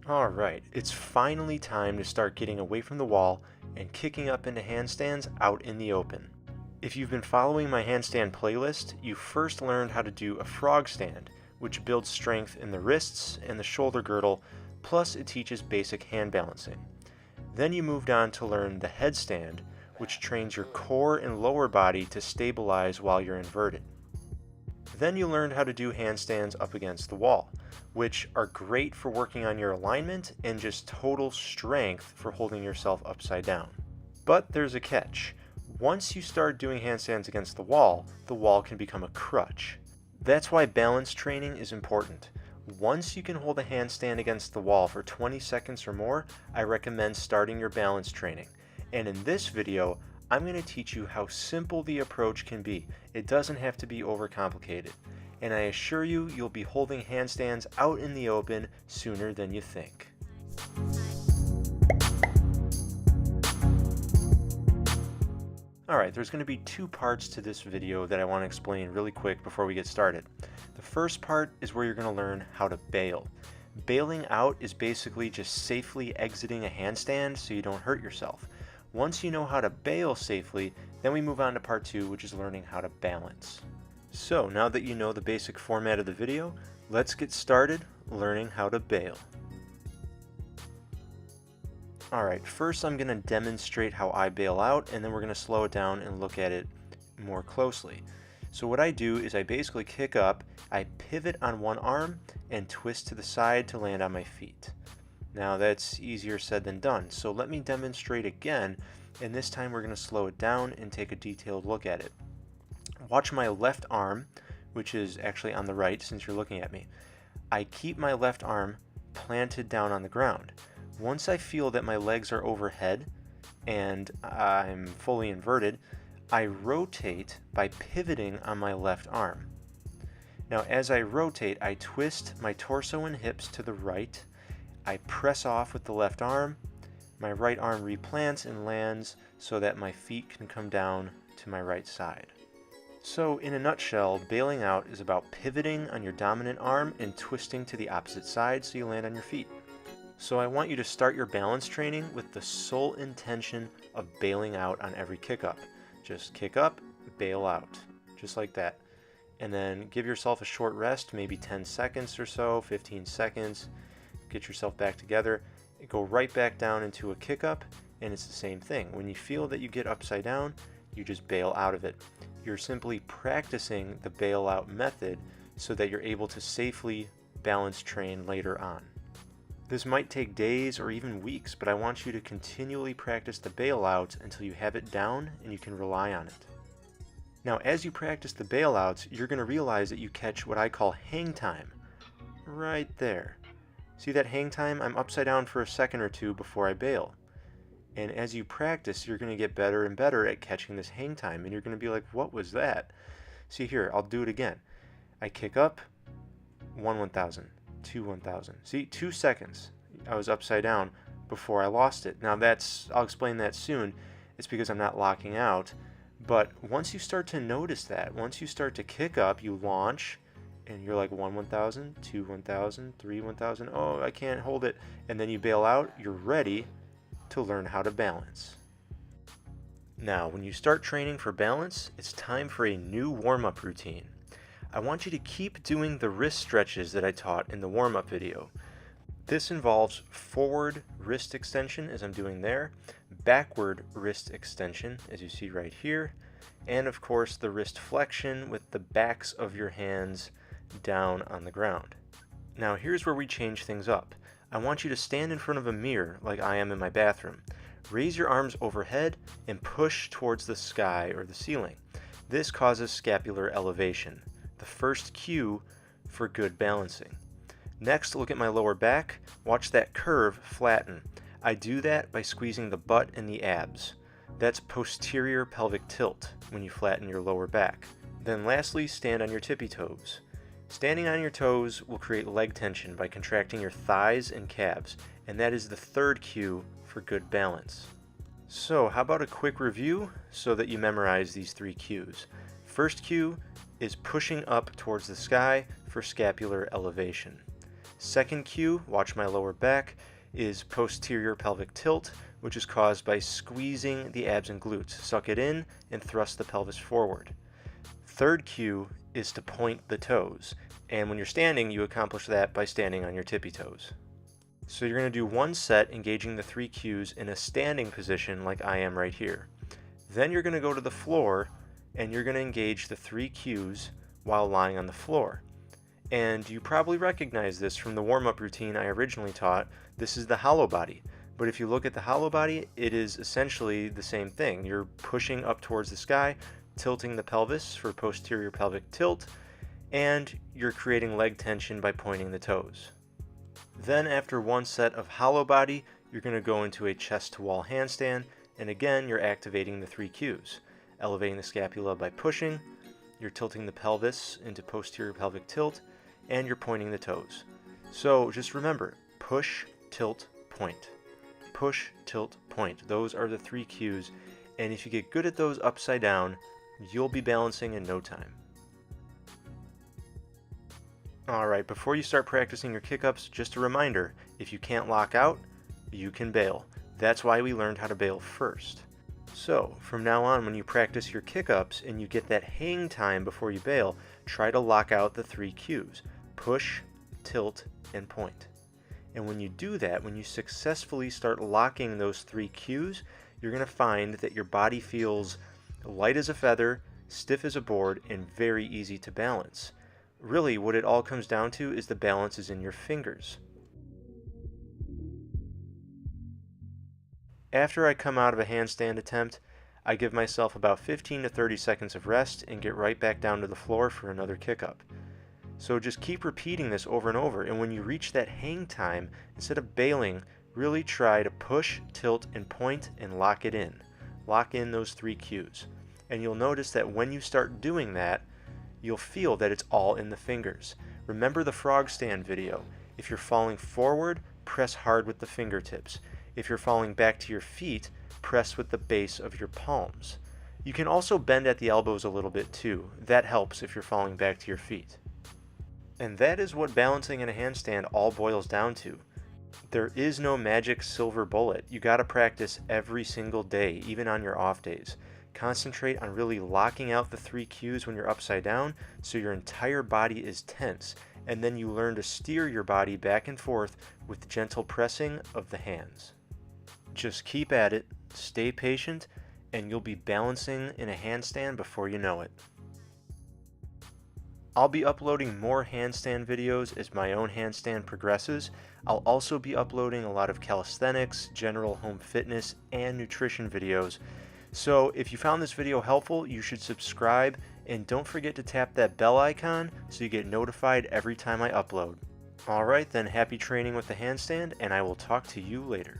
Alright, it's finally time to start getting away from the wall and kicking up into handstands out in the open. If you've been following my handstand playlist, you first learned how to do a frog stand, which builds strength in the wrists and the shoulder girdle, plus it teaches basic hand balancing. Then you moved on to learn the headstand, which trains your core and lower body to stabilize while you're inverted. Then you learned how to do handstands up against the wall, which are great for working on your alignment and just total strength for holding yourself upside down. But there's a catch. Once you start doing handstands against the wall can become a crutch. That's why balance training is important. Once you can hold a handstand against the wall for 20 seconds or more, I recommend starting your balance training. And in this video, I'm going to teach you how simple the approach can be. It doesn't have to be overcomplicated. And I assure you, you'll be holding handstands out in the open sooner than you think. Alright, there's going to be two parts to this video that I want to explain really quick before we get started. The first part is where you're going to learn how to bail. Bailing out is basically just safely exiting a handstand so you don't hurt yourself. Once you know how to bail safely, then we move on to part two, which is learning how to balance. So now that you know the basic format of the video, let's get started learning how to bail. Alright, first I'm going to demonstrate how I bail out, and then we're going to slow it down and look at it more closely. So what I do is I basically kick up, I pivot on one arm, and twist to the side to land on my feet. Now that's easier said than done, so let me demonstrate again, and this time we're going to slow it down and take a detailed look at it. Watch my left arm, which is actually on the right since you're looking at me. I keep my left arm planted down on the ground. Once I feel that my legs are overhead and I'm fully inverted, I rotate by pivoting on my left arm. Now as I rotate, I twist my torso and hips to the right. I press off with the left arm. My right arm replants and lands so that my feet can come down to my right side. So in a nutshell, bailing out is about pivoting on your dominant arm and twisting to the opposite side so you land on your feet. So I want you to start your balance training with the sole intention of bailing out on every kick up. Just kick up, bail out, just like that. And then give yourself a short rest, maybe 10 seconds or so, 15 seconds. Get yourself back together, go right back down into a kick up, and it's the same thing. When you feel that you get upside down, you just bail out of it. You're simply practicing the bail out method so that you're able to safely balance train later on. This might take days or even weeks, but I want you to continually practice the bailout until you have it down and you can rely on it. Now, as you practice the bailouts, you're going to realize that you catch what I call hang time. Right there. See that hang time? I'm upside down for a second or two before I bail. And as you practice, you're going to get better and better at catching this hang time, and you're going to be like, what was that? See here, I'll do it again. I kick up, 1/1000. 2/1000. See, 2 seconds I was upside down before I lost it. Now I'll explain that soon. It's because I'm not locking out. But once you start to notice that, once you start to kick up, you launch and you're like 1/1000, 2/1000, 3/1000. Oh, I can't hold it. And then you bail out, you're ready to learn how to balance. Now, when you start training for balance, it's time for a new warm-up routine. I want you to keep doing the wrist stretches that I taught in the warm-up video. This involves forward wrist extension, as I'm doing there, backward wrist extension, as you see right here, and of course the wrist flexion with the backs of your hands down on the ground. Now here's where we change things up. I want you to stand in front of a mirror like I am in my bathroom. Raise your arms overhead and push towards the sky or the ceiling. This causes scapular elevation, the first cue for good balancing. Next, look at my lower back. Watch that curve flatten. I do that by squeezing the butt and the abs. That's posterior pelvic tilt when you flatten your lower back. Then lastly, stand on your tippy toes. Standing on your toes will create leg tension by contracting your thighs and calves, and that is the third cue for good balance. So how about a quick review so that you memorize these three cues? First cue is pushing up towards the sky for scapular elevation. Second cue, watch my lower back, is posterior pelvic tilt, which is caused by squeezing the abs and glutes. Suck it in and thrust the pelvis forward. Third cue is to point the toes, and when you're standing, you accomplish that by standing on your tippy toes. So you're going to do one set engaging the 3 cues in a standing position like I am right here. Then you're going to go to the floor and you're going to engage the 3 cues while lying on the floor. And you probably recognize this from the warm-up routine I originally taught. This is the hollow body. But if you look at the hollow body, it is essentially the same thing. You're pushing up towards the sky, tilting the pelvis for posterior pelvic tilt, and you're creating leg tension by pointing the toes. Then after one set of hollow body, you're going to go into a chest to wall handstand, and again you're activating the 3 cues. Elevating the scapula by pushing, you're tilting the pelvis into posterior pelvic tilt, and you're pointing the toes. So just remember, push, tilt, point. Push, tilt, point. Those are the 3 cues, and if you get good at those upside down, you'll be balancing in no time. Alright, before you start practicing your kick-ups, just a reminder, if you can't lock out, you can bail. That's why we learned how to bail first. So, from now on, when you practice your kick-ups and you get that hang time before you bail, try to lock out the 3 cues. Push, tilt, and point. And when you do that, when you successfully start locking those 3 cues, you're going to find that your body feels light as a feather, stiff as a board, and very easy to balance. Really, what it all comes down to is the balance is in your fingers. After I come out of a handstand attempt, I give myself about 15 to 30 seconds of rest and get right back down to the floor for another kick-up. So just keep repeating this over and over, and when you reach that hang time, instead of bailing, really try to push, tilt, and point and lock it in. Lock in those 3 cues. And you'll notice that when you start doing that, you'll feel that it's all in the fingers. Remember the frog stand video. If you're falling forward, press hard with the fingertips. If you're falling back to your feet, press with the base of your palms. You can also bend at the elbows a little bit too. That helps if you're falling back to your feet. And that is what balancing in a handstand all boils down to. There is no magic silver bullet. You gotta practice every single day, even on your off days. Concentrate on really locking out the 3 cues when you're upside down so your entire body is tense, and then you learn to steer your body back and forth with gentle pressing of the hands. Just keep at it, stay patient, and you'll be balancing in a handstand before you know it. I'll be uploading more handstand videos as my own handstand progresses. I'll also be uploading a lot of calisthenics, general home fitness, and nutrition videos. So if you found this video helpful, you should subscribe, and don't forget to tap that bell icon so you get notified every time I upload. Alright then, happy training with the handstand, and I will talk to you later.